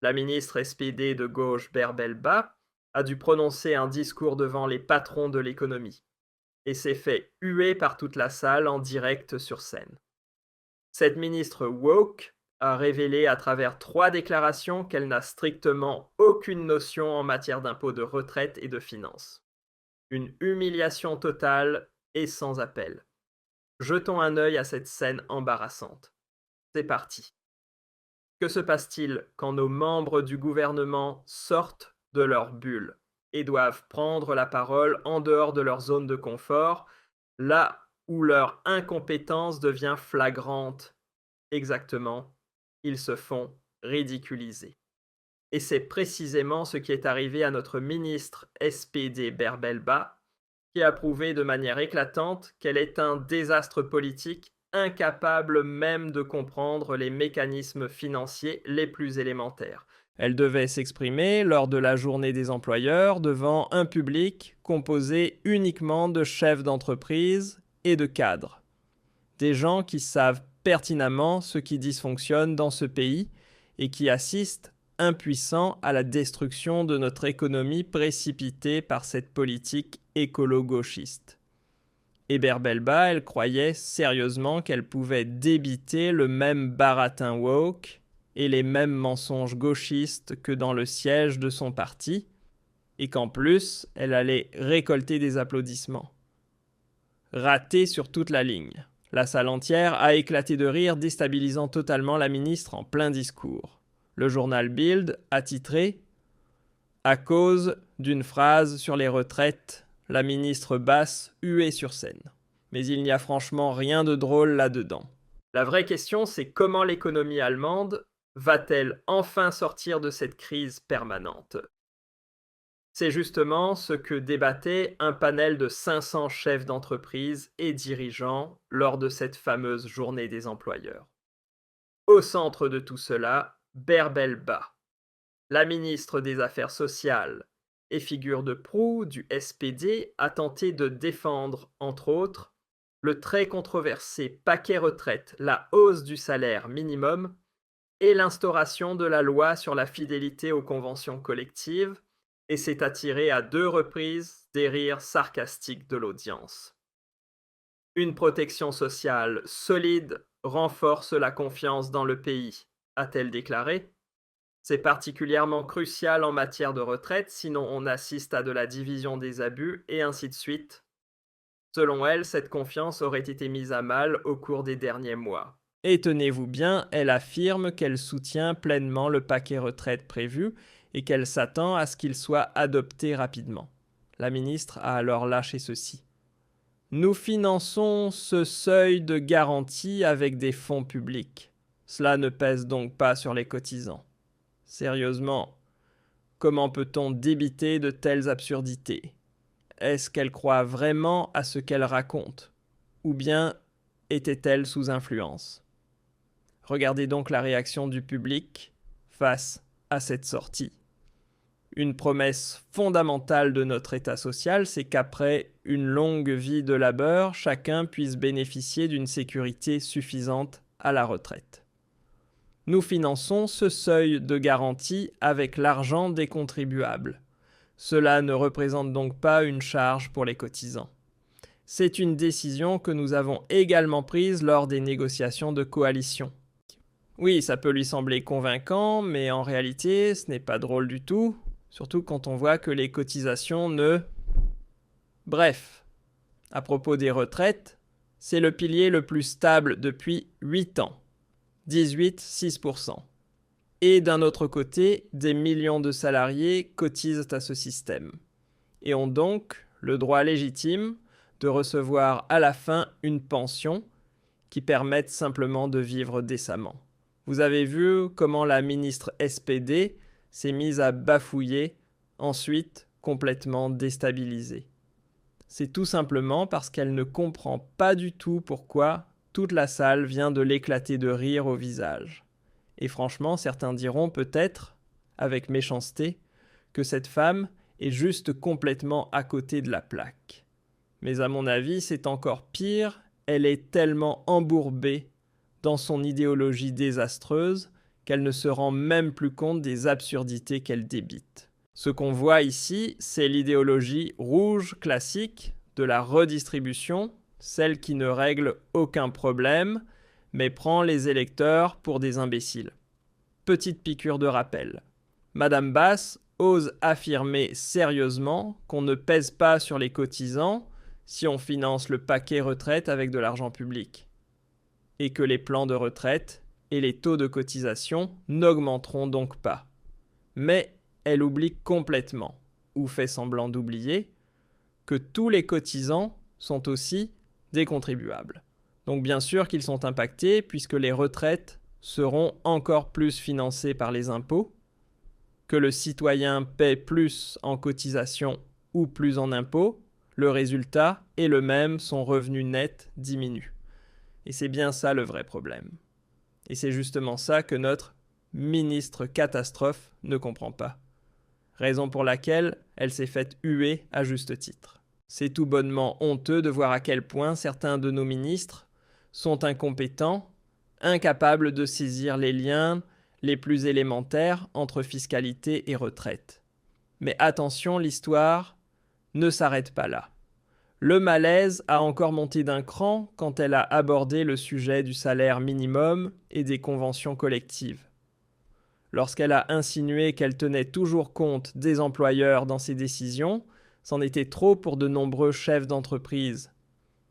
La ministre SPD de gauche Berbelba a dû prononcer un discours devant les patrons de l'économie et s'est fait huer par toute la salle en direct sur scène. Cette ministre woke a révélé à travers 3 déclarations qu'elle n'a strictement aucune notion en matière d'impôts de retraite et de finances. Une humiliation totale et sans appel. Jetons un œil à cette scène embarrassante. C'est parti. Que se passe-t-il quand nos membres du gouvernement sortent de leur bulle et doivent prendre la parole en dehors de leur zone de confort, là où leur incompétence devient flagrante? Exactement, ils se font ridiculiser. Et c'est précisément ce qui est arrivé à notre ministre SPD Berbelba, qui a prouvé de manière éclatante qu'elle est un désastre politique, incapable même de comprendre les mécanismes financiers les plus élémentaires. Elle devait s'exprimer lors de la journée des employeurs devant un public composé uniquement de chefs d'entreprise et de cadres. Des gens qui savent pertinemment ce qui dysfonctionne dans ce pays et qui assistent impuissants à la destruction de notre économie précipitée par cette politique écolo-gauchiste. Et Berbelba, elle croyait sérieusement qu'elle pouvait débiter le même baratin woke et les mêmes mensonges gauchistes que dans le siège de son parti, et qu'en plus, elle allait récolter des applaudissements. Raté sur toute la ligne. La salle entière a éclaté de rire, déstabilisant totalement la ministre en plein discours. Le journal Bild a titré « À cause d'une phrase sur les retraites, la ministre basse huée sur scène. Mais il n'y a franchement rien de drôle là-dedans. » La vraie question, c'est comment l'économie allemande va-t-elle enfin sortir de cette crise permanente? C'est justement ce que débattait un panel de 500 chefs d'entreprise et dirigeants lors de cette fameuse journée des employeurs. Au centre de tout cela, Berbelba, la ministre des Affaires sociales et figure de proue du SPD, a tenté de défendre, entre autres, le très controversé paquet retraite, la hausse du salaire minimum et l'instauration de la loi sur la fidélité aux conventions collectives, et s'est attiré à 2 reprises des rires sarcastiques de l'audience. Une protection sociale solide renforce la confiance dans le pays, a-t-elle déclaré. C'est particulièrement crucial en matière de retraite, sinon on assiste à de la division des abus et ainsi de suite. Selon elle, cette confiance aurait été mise à mal au cours des derniers mois. Et tenez-vous bien, elle affirme qu'elle soutient pleinement le paquet retraite prévu et qu'elle s'attend à ce qu'il soit adopté rapidement. La ministre a alors lâché ceci. Nous finançons ce seuil de garantie avec des fonds publics. Cela ne pèse donc pas sur les cotisants. Sérieusement, comment peut-on débiter de telles absurdités? Est-ce qu'elle croit vraiment à ce qu'elle raconte? Ou bien était-elle sous influence? Regardez donc la réaction du public face à cette sortie. Une promesse fondamentale de notre État social, c'est qu'après une longue vie de labeur, chacun puisse bénéficier d'une sécurité suffisante à la retraite. Nous finançons ce seuil de garantie avec l'argent des contribuables. Cela ne représente donc pas une charge pour les cotisants. C'est une décision que nous avons également prise lors des négociations de coalition. Oui, ça peut lui sembler convaincant, mais en réalité, ce n'est pas drôle du tout, surtout quand on voit que les cotisations ne... Bref, à propos des retraites, c'est le pilier le plus stable depuis 8 ans, 18,6%. Et d'un autre côté, des millions de salariés cotisent à ce système, et ont donc le droit légitime de recevoir à la fin une pension qui permette simplement de vivre décemment. Vous avez vu comment la ministre SPD s'est mise à bafouiller, ensuite complètement déstabilisée. C'est tout simplement parce qu'elle ne comprend pas du tout pourquoi toute la salle vient de l'éclater de rire au visage. Et franchement, certains diront peut-être, avec méchanceté, que cette femme est juste complètement à côté de la plaque. Mais à mon avis, c'est encore pire, elle est tellement embourbée dans son idéologie désastreuse qu'elle ne se rend même plus compte des absurdités qu'elle débite. Ce qu'on voit ici, c'est l'idéologie rouge classique de la redistribution, celle qui ne règle aucun problème, mais prend les électeurs pour des imbéciles. Petite piqûre de rappel. Madame Basse ose affirmer sérieusement qu'on ne pèse pas sur les cotisants si on finance le paquet retraite avec de l'argent public, et que les plans de retraite et les taux de cotisation n'augmenteront donc pas. Mais elle oublie complètement, ou fait semblant d'oublier, que tous les cotisants sont aussi des contribuables. Donc bien sûr qu'ils sont impactés puisque les retraites seront encore plus financées par les impôts, que le citoyen paie plus en cotisation ou plus en impôts, le résultat est le même, son revenu net diminue. Et c'est bien ça le vrai problème. Et c'est justement ça que notre ministre catastrophe ne comprend pas. Raison pour laquelle elle s'est faite huer à juste titre. C'est tout bonnement honteux de voir à quel point certains de nos ministres sont incompétents, incapables de saisir les liens les plus élémentaires entre fiscalité et retraite. Mais attention, l'histoire ne s'arrête pas là. Le malaise a encore monté d'un cran quand elle a abordé le sujet du salaire minimum et des conventions collectives. Lorsqu'elle a insinué qu'elle tenait toujours compte des employeurs dans ses décisions, c'en était trop pour de nombreux chefs d'entreprise.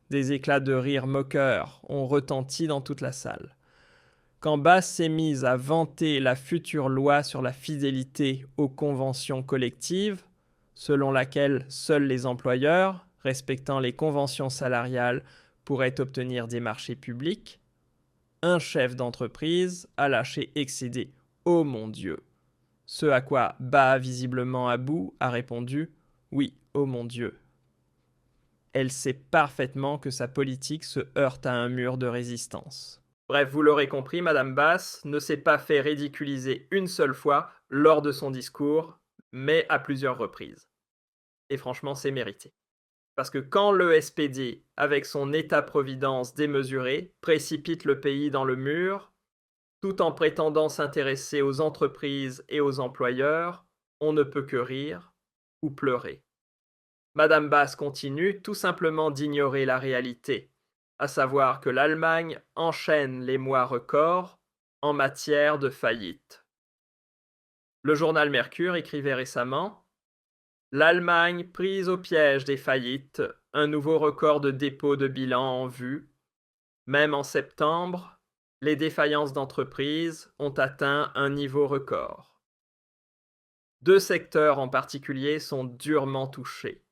Des éclats de rire moqueurs ont retenti dans toute la salle. Quand Basse s'est mise à vanter la future loi sur la fidélité aux conventions collectives, selon laquelle seuls les employeurs, respectant les conventions salariales, pourraient obtenir des marchés publics, un chef d'entreprise a lâché excédé « Oh mon Dieu !» Ce à quoi Bah, visiblement à bout, a répondu « Oui, oh mon Dieu !» Elle sait parfaitement que sa politique se heurte à un mur de résistance. Bref, vous l'aurez compris, Madame Basse ne s'est pas fait ridiculiser une seule fois lors de son discours, mais à plusieurs reprises. Et franchement, c'est mérité. Parce que quand le SPD, avec son État-providence démesuré, précipite le pays dans le mur, tout en prétendant s'intéresser aux entreprises et aux employeurs, on ne peut que rire ou pleurer. Madame Basse continue tout simplement d'ignorer la réalité, à savoir que l'Allemagne enchaîne les mois records en matière de faillite. Le journal Mercure écrivait récemment « L'Allemagne prise au piège des faillites, un nouveau record de dépôt de bilan en vue. Même en septembre, les défaillances d'entreprises ont atteint un niveau record. » Deux secteurs en particulier sont durement touchés.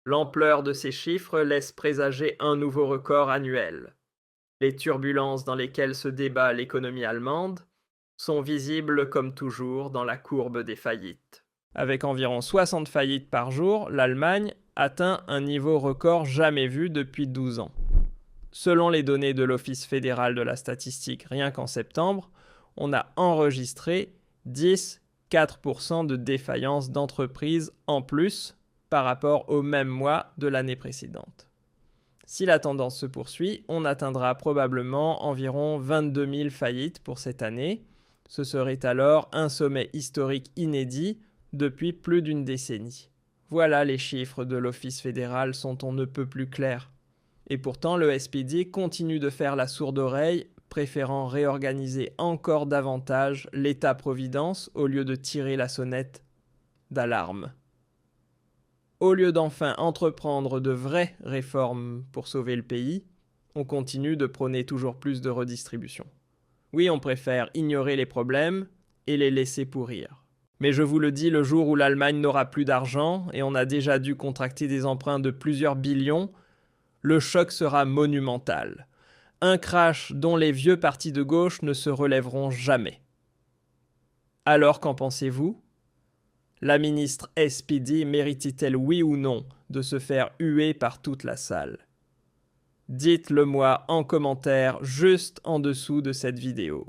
L'ampleur de ces chiffres laisse présager un nouveau record annuel. Les turbulences dans lesquelles se débat l'économie allemande sont visibles comme toujours dans la courbe des faillites. Avec environ 60 faillites par jour, l'Allemagne atteint un niveau record jamais vu depuis 12 ans. Selon les données de l'Office fédéral de la statistique, rien qu'en septembre, on a enregistré 10,4% de défaillances d'entreprises en plus par rapport au même mois de l'année précédente. Si la tendance se poursuit, on atteindra probablement environ 22 000 faillites pour cette année. Ce serait alors un sommet historique inédit depuis plus d'une décennie. Voilà, les chiffres de l'Office fédéral sont on ne peut plus clairs. Et pourtant, le SPD continue de faire la sourde oreille, préférant réorganiser encore davantage l'État-providence au lieu de tirer la sonnette d'alarme. Au lieu d'enfin entreprendre de vraies réformes pour sauver le pays, on continue de prôner toujours plus de redistribution. Oui, on préfère ignorer les problèmes et les laisser pourrir. Mais je vous le dis, le jour où l'Allemagne n'aura plus d'argent, et on a déjà dû contracter des emprunts de plusieurs billions, le choc sera monumental. Un crash dont les vieux partis de gauche ne se relèveront jamais. Alors, qu'en pensez-vous ? La ministre SPD méritait-elle, oui ou non, de se faire huer par toute la salle? Dites-le moi en commentaire juste en dessous de cette vidéo.